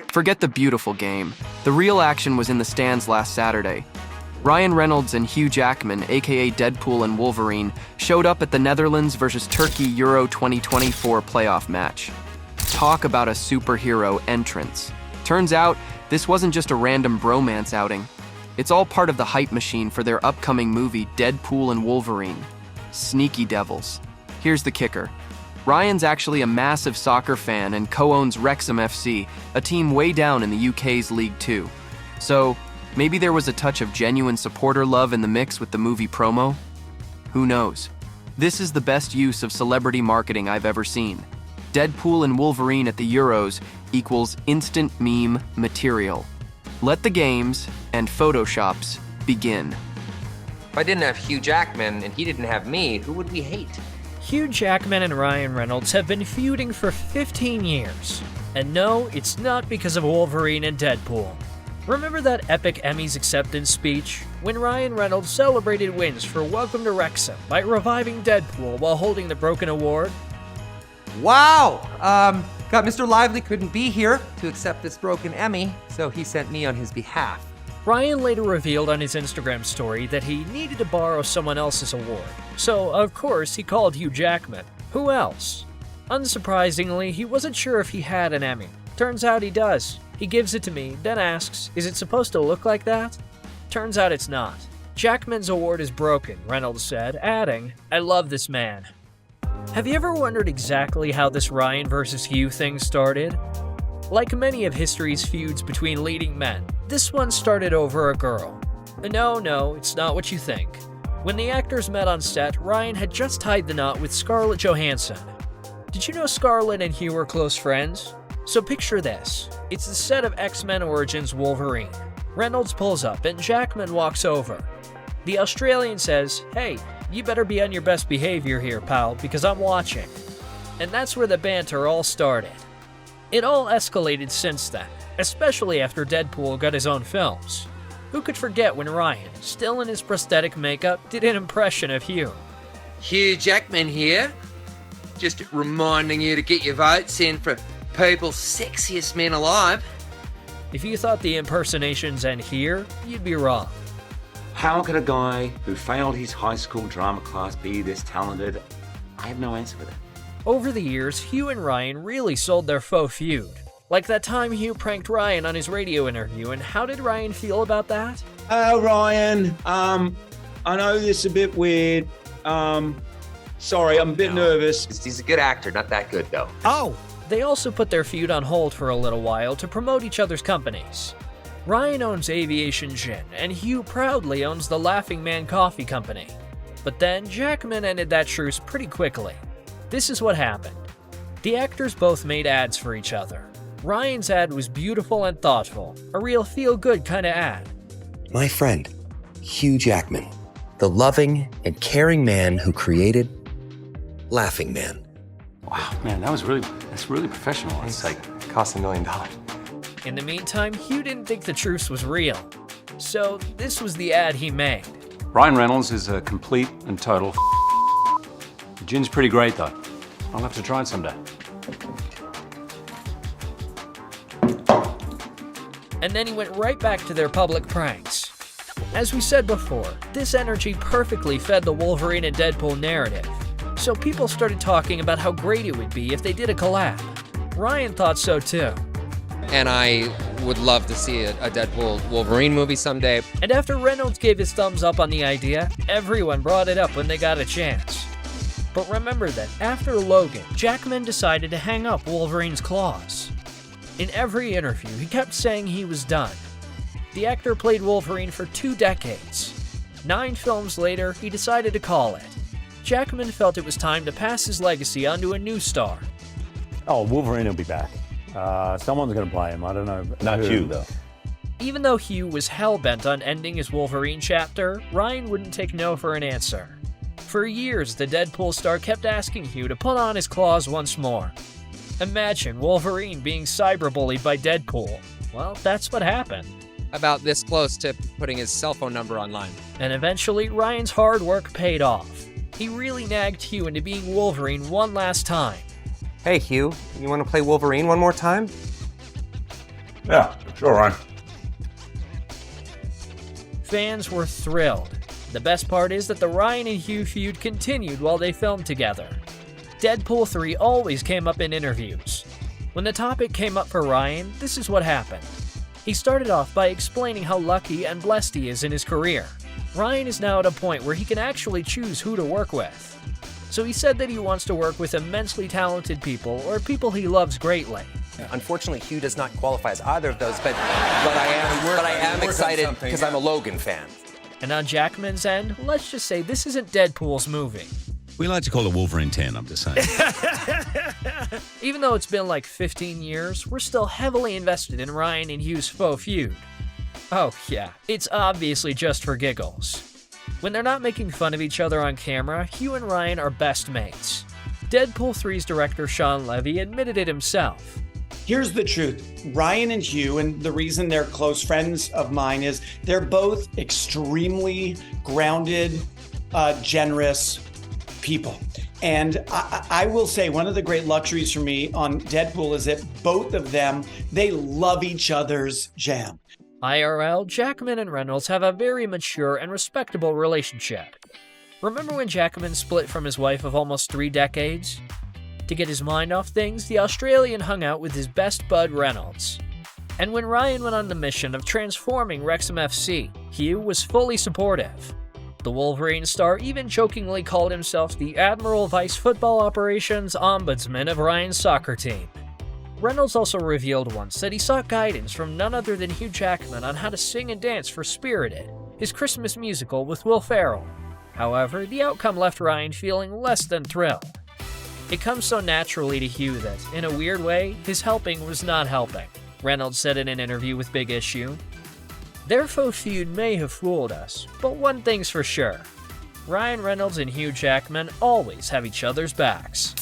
Forget the beautiful game. The real action was in the stands last Saturday. Ryan Reynolds and Hugh Jackman, aka Deadpool and Wolverine, showed up at the Netherlands versus Turkey Euro 2024 playoff match. Talk about a superhero entrance. Turns out, this wasn't just a random bromance outing. It's all part of the hype machine for their upcoming movie Deadpool and Wolverine. Sneaky devils. Here's the kicker. Ryan's actually a massive soccer fan and co-owns Wrexham FC, a team way down in the UK's League 2. So, maybe there was a touch of genuine supporter love in the mix with the movie promo? Who knows? This is the best use of celebrity marketing I've ever seen. Deadpool and Wolverine at the Euros equals instant meme material. Let the games and photoshops begin. If I didn't have Hugh Jackman and he didn't have me, who would we hate? Hugh Jackman and Ryan Reynolds have been feuding for 15 years. And no, it's not because of Wolverine and Deadpool. Remember that epic Emmys acceptance speech? When Ryan Reynolds celebrated wins for Welcome to Wrexham by reviving Deadpool while holding the Broken Award? Wow! Got Mr. Lively couldn't be here to accept this broken Emmy, so he sent me on his behalf. Ryan later revealed on his Instagram story that he needed to borrow someone else's award. So, of course, he called Hugh Jackman. Who else? Unsurprisingly, he wasn't sure if he had an Emmy. Turns out he does. He gives it to me, then asks, is it supposed to look like that? Turns out it's not. Jackman's award is broken, Reynolds said, adding, I love this man. Have you ever wondered exactly how this Ryan versus Hugh thing started? Like many of history's feuds between leading men, this one started over a girl. No, it's not what you think. When the actors met on set, Ryan had just tied the knot with Scarlett Johansson. Did you know Scarlett and Hugh were close friends? So picture this. It's the set of X-Men Origins Wolverine. Reynolds pulls up and Jackman walks over. The Australian says, hey, you better be on your best behavior here, pal, because I'm watching. And that's where the banter all started. It all escalated since then, especially after Deadpool got his own films. Who could forget when Ryan, still in his prosthetic makeup, did an impression of Hugh? Hugh Jackman here. Just reminding you to get your votes in for People's Sexiest Men Alive. If you thought the impersonations end here, you'd be wrong. How could a guy who failed his high school drama class be this talented? I have no answer for that. Over the years, Hugh and Ryan really sold their faux feud. Like that time Hugh pranked Ryan on his radio interview, and how did Ryan feel about that? Ryan, I know this is a bit weird. Sorry, I'm a bit nervous. He's a good actor, not that good though. Oh! They also put their feud on hold for a little while to promote each other's companies. Ryan owns Aviation Gin, and Hugh proudly owns the Laughing Man Coffee Company. But then, Jackman ended that truce pretty quickly. This is what happened. The actors both made ads for each other. Ryan's ad was beautiful and thoughtful, a real feel-good kind of ad. My friend, Hugh Jackman, the loving and caring man who created Laughing Man. Wow, man, that's really professional. It's like cost $1 million. In the meantime, Hugh didn't think the truce was real. So this was the ad he made. Ryan Reynolds is a complete and total The gin's pretty great though. I'll have to try it someday. And then he went right back to their public pranks. As we said before, this energy perfectly fed the Wolverine and Deadpool narrative. So people started talking about how great it would be if they did a collab. Ryan thought so too. And I would love to see a Deadpool Wolverine movie someday. And after Reynolds gave his thumbs up on the idea, everyone brought it up when they got a chance. But remember that after Logan, Jackman decided to hang up Wolverine's claws. In every interview, he kept saying he was done. The actor played Wolverine for 2 decades. 9 films later, he decided to call it. Jackman felt it was time to pass his legacy on to a new star. Oh, Wolverine will be back. Someone's going to play him. I don't know. Not Hugh, though. Even though Hugh was hell-bent on ending his Wolverine chapter, Ryan wouldn't take no for an answer. For years, the Deadpool star kept asking Hugh to put on his claws once more. Imagine Wolverine being cyberbullied by Deadpool. Well, that's what happened. About this close to putting his cell phone number online. And eventually, Ryan's hard work paid off. He really nagged Hugh into being Wolverine one last time. Hey, Hugh, you want to play Wolverine one more time? Yeah, sure, Ryan. Fans were thrilled. The best part is that the Ryan and Hugh feud continued while they filmed together. Deadpool 3 always came up in interviews. When the topic came up for Ryan, this is what happened. He started off by explaining how lucky and blessed he is in his career. Ryan is now at a point where he can actually choose who to work with. So he said that he wants to work with immensely talented people or people he loves greatly. Unfortunately, Hugh does not qualify as either of those, but I am excited because I'm a Logan fan. And on Jackman's end, let's just say this isn't Deadpool's movie. We like to call it Wolverine 10, I'm just saying. Even though it's been like 15 years, we're still heavily invested in Ryan and Hugh's faux feud. Oh yeah, it's obviously just for giggles. When they're not making fun of each other on camera, Hugh and Ryan are best mates. Deadpool 3's director Sean Levy admitted it himself. Here's the truth. Ryan and Hugh, and the reason they're close friends of mine is they're both extremely grounded, generous people. And I will say one of the great luxuries for me on Deadpool is that both of them, they love each other's jam. IRL, Jackman and Reynolds have a very mature and respectable relationship. Remember when Jackman split from his wife of almost 3 decades? To get his mind off things, the Australian hung out with his best bud Reynolds. And when Ryan went on the mission of transforming Wrexham FC, Hugh was fully supportive. The Wolverine star even jokingly called himself the Admiral Vice Football Operations Ombudsman of Ryan's soccer team. Reynolds also revealed once that he sought guidance from none other than Hugh Jackman on how to sing and dance for Spirited, his Christmas musical with Will Ferrell. However, the outcome left Ryan feeling less than thrilled. It comes so naturally to Hugh that, in a weird way, his helping was not helping, Reynolds said in an interview with Big Issue. Their faux feud may have fooled us, but one thing's for sure. Ryan Reynolds and Hugh Jackman always have each other's backs.